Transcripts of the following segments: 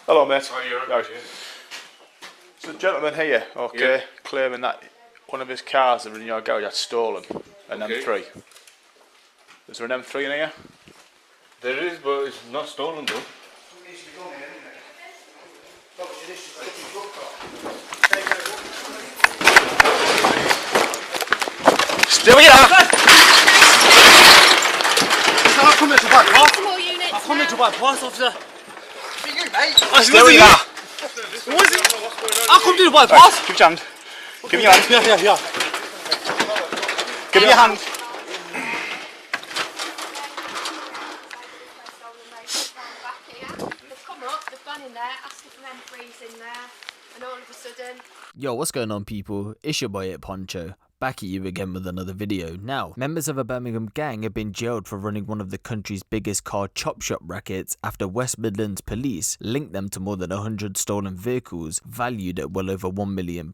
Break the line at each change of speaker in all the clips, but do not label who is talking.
Hello, mate.
Oh, you're
Right. So the gentleman here, claiming that one of his cars that were in your garage had stolen, an M3. Is there an M3 in here?
There is, but it's not stolen though.
Still here!
I'll come into my pass.
More units
I'll come into my pass, officer.
For you, mate.
Still here!
I'll come to my pass.
Give your hand. Give me your hand.
Yeah.
Give me your hand.
They've come up, they've gone in there, asked if an M3's in there, and all of a sudden...
Yo, what's going on, people? It's your boy Poncho, back at you again with another video. Now, members of a Birmingham gang have been jailed for running one of the country's biggest car chop shop rackets after West Midlands Police linked them to more than 100 stolen vehicles valued at well over £1 million.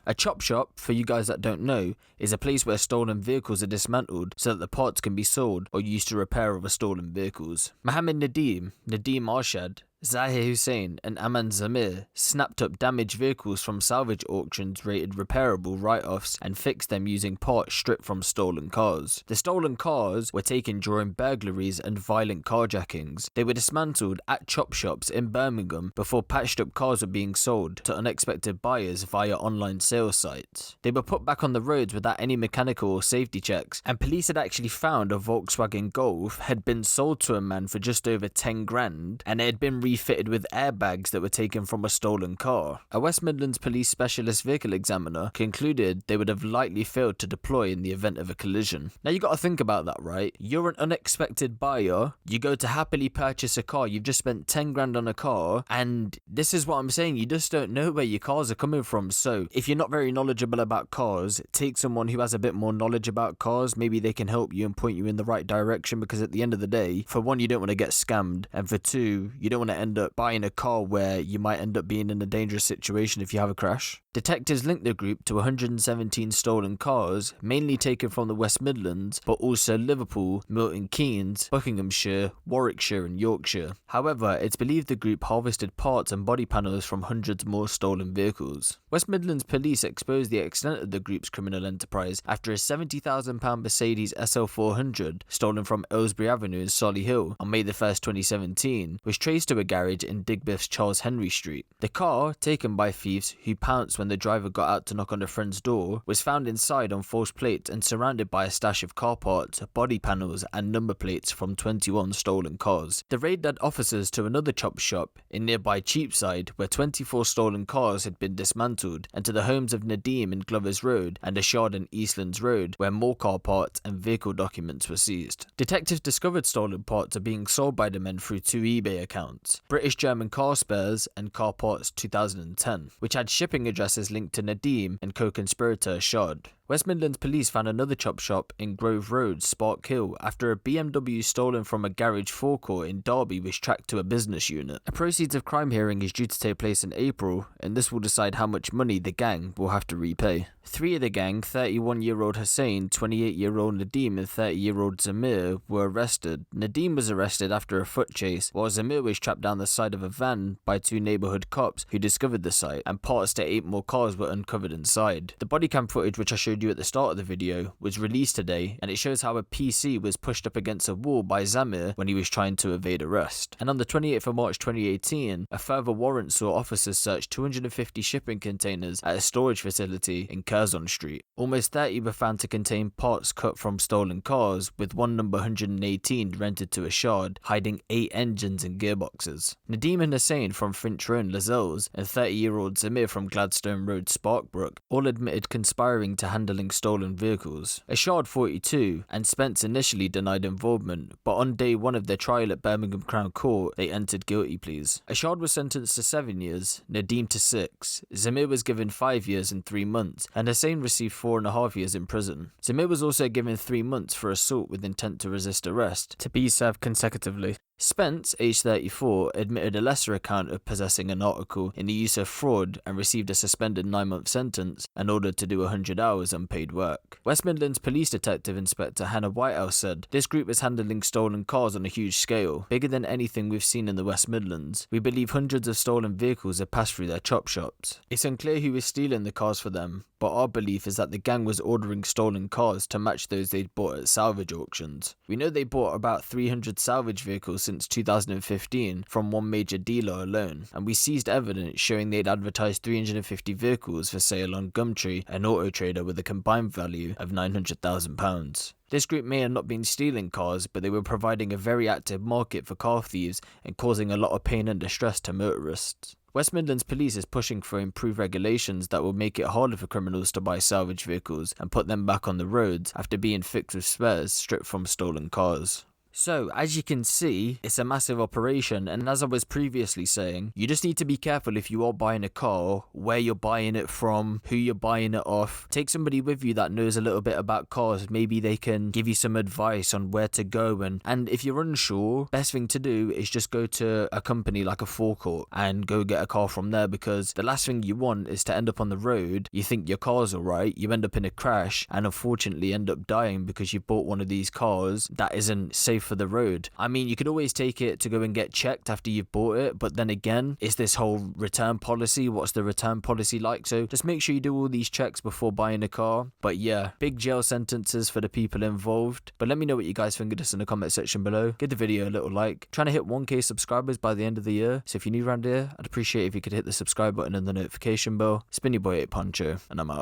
A chop shop, for you guys that don't know, is a place where stolen vehicles are dismantled so that the parts can be sold or used to repair other stolen vehicles. Mohammed Nadeem Arshad, Zahir Hussain and Aman Zamir snapped up damaged vehicles from salvage auctions rated repairable write-offs and fixed them using parts stripped from stolen cars. The stolen cars were taken during burglaries and violent carjackings. They were dismantled at chop shops in Birmingham before patched up cars were being sold to unexpected buyers via online sales sites. They were put back on the roads without any mechanical or safety checks, and police had actually found a Volkswagen Golf had been sold to a man for just over 10 grand and it had been refitted with airbags that were taken from a stolen car. A West Midlands Police Specialist Vehicle Examiner concluded they would have likely failed to deploy in the event of a collision. Now you got to think about that, right? You're an unexpected buyer, you go to happily purchase a car, you've just spent 10 grand on a car, and this is what I'm saying, you just don't know where your cars are coming from. So if you're not very knowledgeable about cars, take someone who has a bit more knowledge about cars. Maybe they can help you and point you in the right direction, because at the end of the day, for one, you don't want to get scammed, and for two, you don't want to end up buying a car where you might end up being in a dangerous situation if you have a crash. Detectives linked the group to 117 stolen cars, mainly taken from the West Midlands, but also Liverpool, Milton Keynes, Buckinghamshire, Warwickshire and Yorkshire. However, it's believed the group harvested parts and body panels from hundreds more stolen vehicles. West Midlands Police exposed the extent of the group's criminal enterprise after a £70,000 Mercedes SL400 stolen from Aylesbury Avenue in Solihull on May 1st, 2017 was traced to a garage in Digbiff's Charles Henry Street. The car, taken by thieves who pounced when the driver got out to knock on a friend's door, was found inside on false plates and surrounded by a stash of car parts, body panels and number plates from 21 stolen cars. The raid led officers to another chop shop in nearby Cheapside where 24 stolen cars had been dismantled, and to the homes of Nadeem in Glover's Road and Ashard in Eastlands Road where more car parts and vehicle documents were seized. Detectives discovered stolen parts are being sold by the men through two eBay accounts, British German Car Spares and Car Parts 2010, which had shipping addresses linked to Nadeem and co-conspirator Ashard. West Midlands Police found another chop shop in Grove Road, Spark Hill, after a BMW stolen from a garage forecourt in Derby was tracked to a business unit. A proceeds of crime hearing is due to take place in April, and this will decide how much money the gang will have to repay. Three of the gang, 31-year-old Hussain, 28-year-old Nadeem and 30-year-old Zamir, were arrested. Nadeem was arrested after a foot chase, while Zamir was trapped down the side of a van by two neighbourhood cops who discovered the site, and parts to 8 more cars were uncovered inside. The body cam footage, which I showed you at the start of the video, was released today, and it shows how a PC was pushed up against a wall by Zamir when he was trying to evade arrest. And on the 28th of March 2018, a further warrant saw officers search 250 shipping containers at a storage facility in Curzon Street. Almost 30 were found to contain parts cut from stolen cars, with one number 118 rented to Ashard, hiding 8 engines and gearboxes. Nadeem and Hussain from Finch Road, Lascelles, and 30-year-old Zamir from Gladstone Road, Sparkbrook, all admitted conspiring to handling stolen vehicles. Ashard, 42, and Spence initially denied involvement, but on day one of their trial at Birmingham Crown Court, they entered guilty pleas. Ashard was sentenced to 7 years, Nadeem to 6, Zamir was given 5 years and 3 months, and Hussain received 4.5 years in prison. Zamir was also given 3 months for assault with intent to resist arrest, to be served consecutively. Spence, aged 34, admitted a lesser account of possessing an article in the use of fraud and received a suspended 9-month sentence and ordered to do 100 hours unpaid work. West Midlands Police Detective Inspector Hannah Whitehouse said, "This group is handling stolen cars on a huge scale, bigger than anything we've seen in the West Midlands. We believe hundreds of stolen vehicles have passed through their chop shops. It's unclear who is stealing the cars for them, but our belief is that the gang was ordering stolen cars to match those they'd bought at salvage auctions. We know they bought about 300 salvage vehicles since 2015 from one major dealer alone, and we seized evidence showing they'd advertised 350 vehicles for sale on Gumtree, an auto trader with a combined value of £900,000. This group may have not been stealing cars, but they were providing a very active market for car thieves and causing a lot of pain and distress to motorists." West Midlands Police is pushing for improved regulations that will make it harder for criminals to buy salvage vehicles and put them back on the roads after being fixed with spares stripped from stolen cars. So, as you can see, it's a massive operation, and as I was previously saying, you just need to be careful if you are buying a car, where you're buying it from, who you're buying it off. Take somebody with you that knows a little bit about cars, maybe they can give you some advice on where to go, and if you're unsure, best thing to do is just go to a company like a forecourt and go get a car from there, because the last thing you want is to end up on the road, you think your car's alright, you end up in a crash, and unfortunately end up dying because you bought one of these cars that isn't safe for the road. I mean, you could always take it to go and get checked after you've bought it, but then again, it's this whole return policy. What's the return policy like? So just make sure you do all these checks before buying a car. But yeah, big jail sentences for the people involved. But let me know what you guys think of this in the comment section below. Give the video a little like. Trying to hit 1k subscribers by the end of the year, so if you're new around here, I'd appreciate if you could hit the subscribe button and the notification bell. It's been your boy 8Poncho, and I'm out.